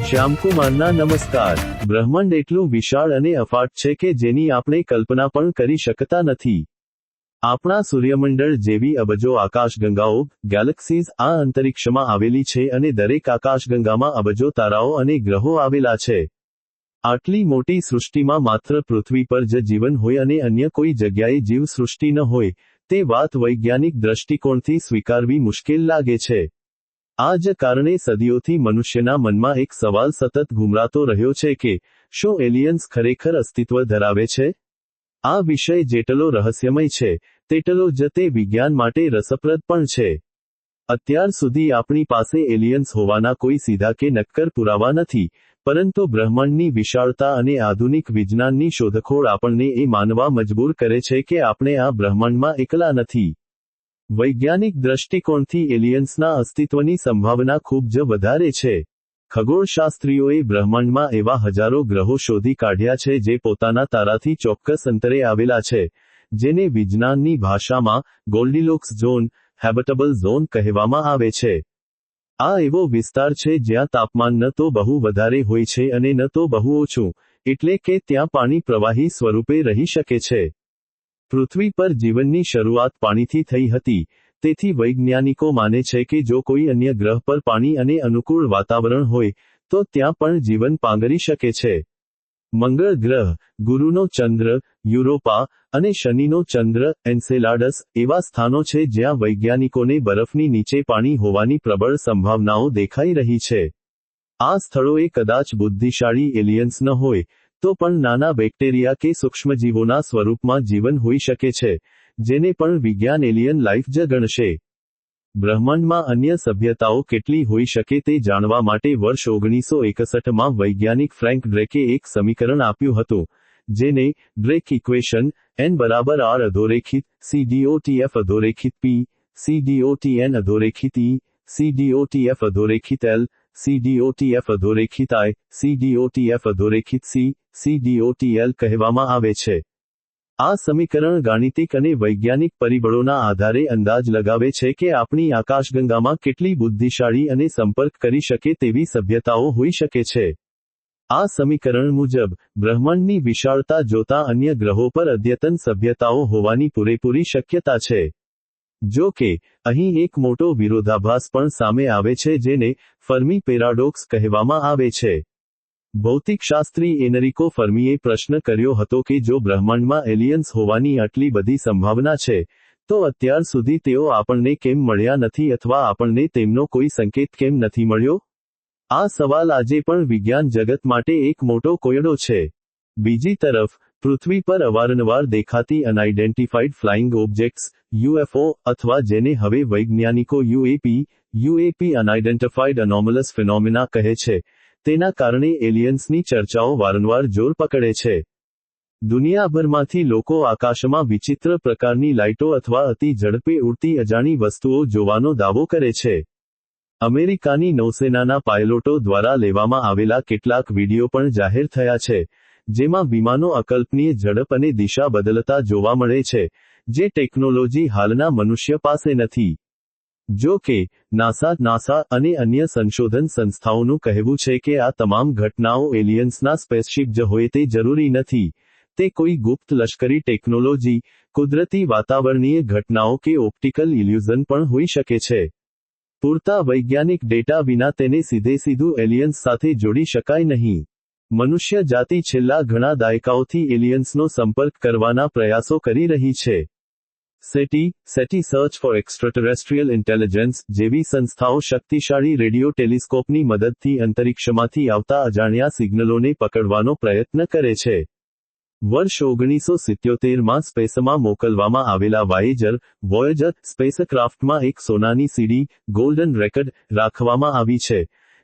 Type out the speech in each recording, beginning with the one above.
શ્યામકુમારના નમસ્કાર। બ્રહ્માંડ એટલું વિશાળ અને અફાટ છે કે જેની આપણે કલ્પના પણ કરી શકતા નથી। આપણા સૂર્યમંડળ જેવી અબજો આકાશગંગાઓ, ગેલેક્સીઝ આ અંતરિક્ષમાં આવેલી છે અને દરેક આકાશગંગામાં અબજો તારાઓ અને ગ્રહો આવેલા છે। આટલી મોટી સૃષ્ટિમાં માત્ર પૃથ્વી પર જ જીવન હોય અને અન્ય કોઈ જગ્યાએ જીવ સૃષ્ટિ ન હોય, તે વાત વૈજ્ઞાનિક દ્રષ્ટિકોણથી સ્વીકારવી મુશ્કેલ લાગે છે। આ જ કારણે સદીઓથી મનુષ્યના મનમાં એક સવાલ સતત ઘૂમરાતો રહ્યો છે કે શું એલિયન્સ ખરેખર અસ્તિત્વ ધરાવે છે? આ વિષય જેટલો રહસ્યમય છે, તેટલો જ તે વિજ્ઞાન માટે રસપ્રદ પણ છે। અત્યાર સુધી આપણી પાસે એલિયન્સ હોવાના કોઈ સીધા કે નક્કર પુરાવા નથી, પરંતુ બ્રહ્માંડની વિશાળતા અને આધુનિક વિજ્ઞાનની શોધખોળ આપણને એ માનવા મજબૂર કરે છે કે આપણે આ બ્રહ્માંડમાં એકલા નથી। વૈજ્ઞાનિક દ્રષ્ટિકોણથી એલિયન્સના અસ્તિત્વની સંભાવના ખૂબ જ વધારે છે। ખગોળશાસ્ત્રીઓએ બ્રહ્માંડમાં એવા હજારો ગ્રહો શોધી કાઢ્યા છે જે પોતાના તારાથી ચોક્કસ અંતરે આવેલા છે, જેને વિજ્ઞાનની ભાષામાં ગોલ્ડીલોક્સ ઝોન, હેબિટેબલ ઝોન કહેવામાં આવે છે। આ એવો વિસ્તાર છે જ્યાં તાપમાન ન તો બહુ વધારે હોય છે અને ન તો બહુ ઓછું, એટલે કે ત્યાં પાણી પ્રવાહી સ્વરૂપે રહી શકે છે। પૃથ્વી પર જીવનની શરૂઆત પાણીથી થઈ હતી, તેથી વૈજ્ઞાનિકો માને છે કે જો કોઈ અન્ય ગ્રહ પર પાણી અને અનુકૂળ વાતાવરણ હોય, તો ત્યાં પણ જીવન પાંગરી શકે છે। મંગળ ગ્રહ, ગુરુનો ચંદ્ર, યુરોપા, અને શનિનો ચંદ્ર, એન્સેલાડસ, એવા સ્થાનો છે જ્યાં વૈજ્ઞાનિકોને બરફની નીચે પાણી હોવાની પ્રબળ સંભાવનાઓ દેખાઈ રહી છે। આ સ્થળોએ કદાચ બુદ્ધિશાળી એલિયન્સ ન હોય, તો પણ નાના બેક્ટેરિયા કે સૂક્ષ્મજીવોના સ્વરૂપમાં જીવન હોઈ શકે છે, જેને પણ વિજ્ઞાન એલિયન લાઈફ જ ગણશે। બ્રહ્માંડમાં અન્ય સભ્યતાઓ કેટલી હોઈ શકે તે જાણવા માટે વર્ષ 1961માં વૈજ્ઞાનિક ફ્રેન્ક ડ્રેકે એક સમીકરણ આપ્યું હતું, જેને ડ્રેક ઇક્વેશન, n બરાબર r અધોરેખિત CDOTF અધોરેખિત p, CDOTN અધોરેખિત e, CDOTF અધોરેખિત l, CDOTF અધોરેખિત i, CDOTF અધોરેખિત c, CDOTL કહેવામાં આવે છે। આ સમીકરણ ગાણિતિક અને વૈજ્ઞાનિક પરિબળોના આધારે અંદાજ લગાવે છે કે આપણી આકાશગંગામાં કેટલી બુદ્ધિશાળી અને સંપર્ક કરી શકે તેવી સભ્યતાઓ હોઈ શકે છે। આ સમીકરણ મુજબ, બ્રહ્માંડની વિશાળતા જોતા અન્ય ગ્રહો પર અદ્યતન સભ્યતાઓ હોવાની પૂરેપૂરી શક્યતા છે। જો કે, અહીં એક મોટો વિરોધાભાસ પણ સામે આવે છે જેને ફર્મી પેરાડોક્સ કહેવામાં આવે છે। ભૌતિકશાસ્ત્રી એનરિકો ફર્મીએ પ્રશ્ન કર્યો હતો કે જો બ્રહ્માંડમાં એલિયન્સ હોવાની આટલી બધી સંભાવના છે, તો અત્યાર સુધી તેઓ આપણને કેમ મળ્યા નથી અથવા આપણને તેમનો કોઈ સંકેત કેમ નથી મળ્યો? આ સવાલ આજે પણ વિજ્ઞાન જગત માટે એક મોટો કોયડો છે। બીજી તરફ, પૃથ્વી પર અવારનવાર દેખાતી અનઆઇડેન્ટિફાઇડ ફ્લાઇંગ ઓબ્જેક્ટ્સ, UFO, અથવા જેને હવે વૈજ્ઞાનિકો UAP અનઆઇડેન્ટિફાઇડ અનોમલસ ફિનોમિના કહે છે, તેના કારણે એલિયન્સની ચર્ચાઓ વારંવાર જોર પકડે છે। દુનિયાભરમાંથી લોકો આકાશમાં વિચિત્ર પ્રકારની લાઇટો અથવા અતિ ઝડપે ઉડતી અજાણી વસ્તુઓ જોવાનો દાવો કરે છે। અમેરિકાની નૌસેનાના પાયલોટો દ્વારા લેવામાં આવેલા કેટલાક વીડિયો પણ જાહેર થયા છે, જેમાં વિમાનો અકલ્પનીય ઝડપ અને દિશા બદલતા જોવા મળે છે, જે ટેકનોલોજી હાલના મનુષ્ય પાસે નથી। જો કે, નાસા અને અન્ય સંશોધન સંસ્થાઓનું કહેવું છે કે આ તમામ ઘટનાઓ એલિયન્સના સ્પેસશિપ જ હોય તે જરૂરી નથી, તે કોઈ ગુપ્ત લશ્કરી ટેકનોલોજી, કુદરતી વાતાવરણીય ઘટનાઓ કે ઓપ્ટિકલ ઇલ્યુઝન પણ હોઈ શકે છે। પૂરતા વૈજ્ઞાનિક ડેટા વિના તેને સીધું એલિયન્સ સાથે જોડી શકાય નહીં। મનુષ્ય જાતિ છેલ્લા ઘણા દાયકાઓથી એલિયન્સનો સંપર્ક કરવાના પ્રયાસો કરી રહી છે। SETI સર્ચ ફોર એક્સ્ટ્રાટેરેસ્ટ્રીયલ ઇન્ટેલિજન્સ જેવી સંસ્થાઓ શક્તિશાળી રેડિયો ટેલિસ્કોપની મદદથી અંતરિક્ષમાંથી આવતા અજાણ્યા સિગ્નલોને પકડવાનો પ્રયત્ન કરે છે। વર્ષ 1977માં સ્પેસમાં મોકલવામાં આવેલા વોયેજર સ્પેસક્રાફ્ટમાં એક સોનાની સીડી, ગોલ્ડન રેકર્ડ, રાખવામાં આવી છે,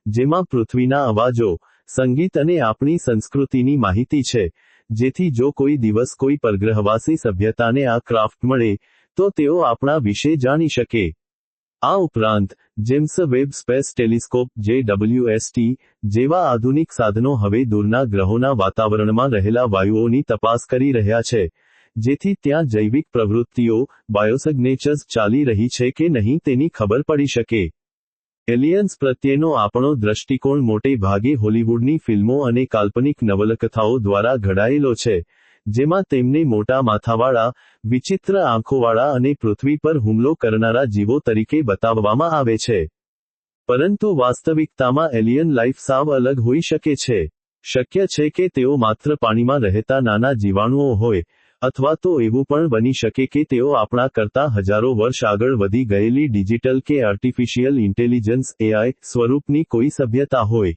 જેમાં પૃથ્વીના અવાજો, સંગીત અને આપણી સંસ્કૃતિની માહિતી છે, જેથી જો કોઈ દિવસ કોઈ પરગ્રહવાસી સભ્યતાને આ ક્રાફ્ટ મળે, તો તેઓ આપણા વિશે જાણી શકે। આ ઉપરાંત, James web space telescope JWST જેવા આધુનિક સાધનો હવે દૂરના ગ્રહોના વાતાવરણમાં રહેલા વાયુઓની તપાસ કરી રહ્યા છે, જેથી ત્યાં જૈવિક પ્રવૃત્તિઓ, બાયોસિગ્નેચર્સ ચાલી રહી છે કે નહીં તેની ખબર પડી શકે। એલિયન્સ પ્રત્યેનો આપણો દ્રષ્ટિકોણ મોટે ભાગે હોલિવૂડની ફિલ્મો અને કાલ્પનિક નવલકથાઓ દ્વારા ઘડાયેલો છે, જેમાં તેમને મોટા માથાવાળા, વિચિત્ર આંખોવાળા અને પૃથ્વી પર હુમલો કરનારા જીવો તરીકે બતાવવામાં આવે છે. પરંતુ વાસ્તવિકતામાં એલિયન લાઈફ સાવ અલગ હોઈ શકે છે. શક્ય છે કે તેઓ માત્ર પાણીમાં રહેતા નાના જીવાણુઓ હોય, અથવા તો એવું પણ બની શકે કે તેઓ આપણા કરતાં હજારો વર્ષ આગળ વધી ગયેલી ડિજિટલ કે આર્ટિફિશિયલ ઇન્ટેલિજન્સ AI સ્વરૂપની કોઈ સભ્યતા હોય.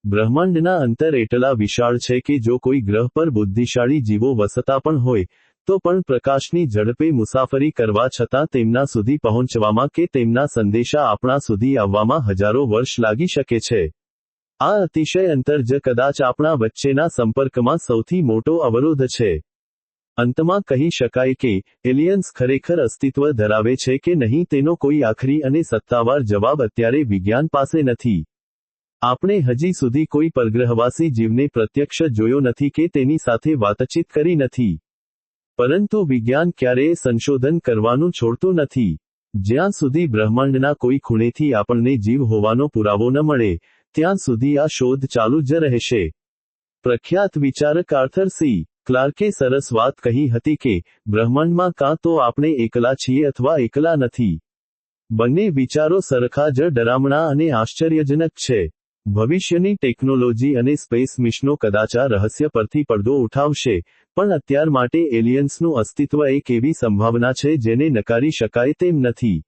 બ્રહ્માંડના અંતર એટલા વિશાળ છે કે જો કોઈ ગ્રહ પર બુદ્ધિશાળી જીવો વસતા પણ હોય, તો પણ પ્રકાશની ઝડપે મુસાફરી કરવા છતાં તેમના સુધી પહોંચવામાં કે તેમના સંદેશા આપણા સુધી આવવામાં હજારો વર્ષ લાગી શકે છે. આ અતિશય અંતર જ કદાચ આપણા વચ્ચેના સંપર્કમાં સૌથી મોટો અવરોધ છે. અંતમાં કહી શકાય કે એલિયન્સ ખરેખર અસ્તિત્વ ધરાવે છે કે નહીં તેનો કોઈ આખરી અને સત્તાવાર જવાબ અત્યારે વિજ્ઞાન પાસે નથી. આપણે હજી સુધી કોઈ પરગ્રહવાસી જીવને પ્રત્યક્ષ જોયો નથી કે તેની સાથે વાતચીત કરી નથી. પરંતુ વિજ્ઞાન ક્યારેય સંશોધન કરવાનું છોડતું નથી. જ્યાં સુધી બ્રહ્માંડના કોઈ ખૂણેથી આપણને જીવ હોવાનો પુરાવો ન મળે, ત્યાં સુધી આ શોધ ચાલુ જ રહેશે. પ્રખ્યાત વિચારક આર્થર સી ક્લાર્કે સરસ વાત કહી હતી કે બ્રહ્માંડમાં કાં તો આપણે એકલા છીએ અથવા એકલા નથી. બંને વિચારો સરખા જ ડરામણા અને આશ્ચર્યજનક છે. ભવિષ્યની ટેકનોલોજી અને સ્પેસ મિશનો કદાચ આ રહસ્ય પરથી પડદો ઉઠાવશે, પણ અત્યાર માટે એલિયન્સનું અસ્તિત્વ એક એવી સંભાવના છે જેને નકારી શકાય તેમ નથી.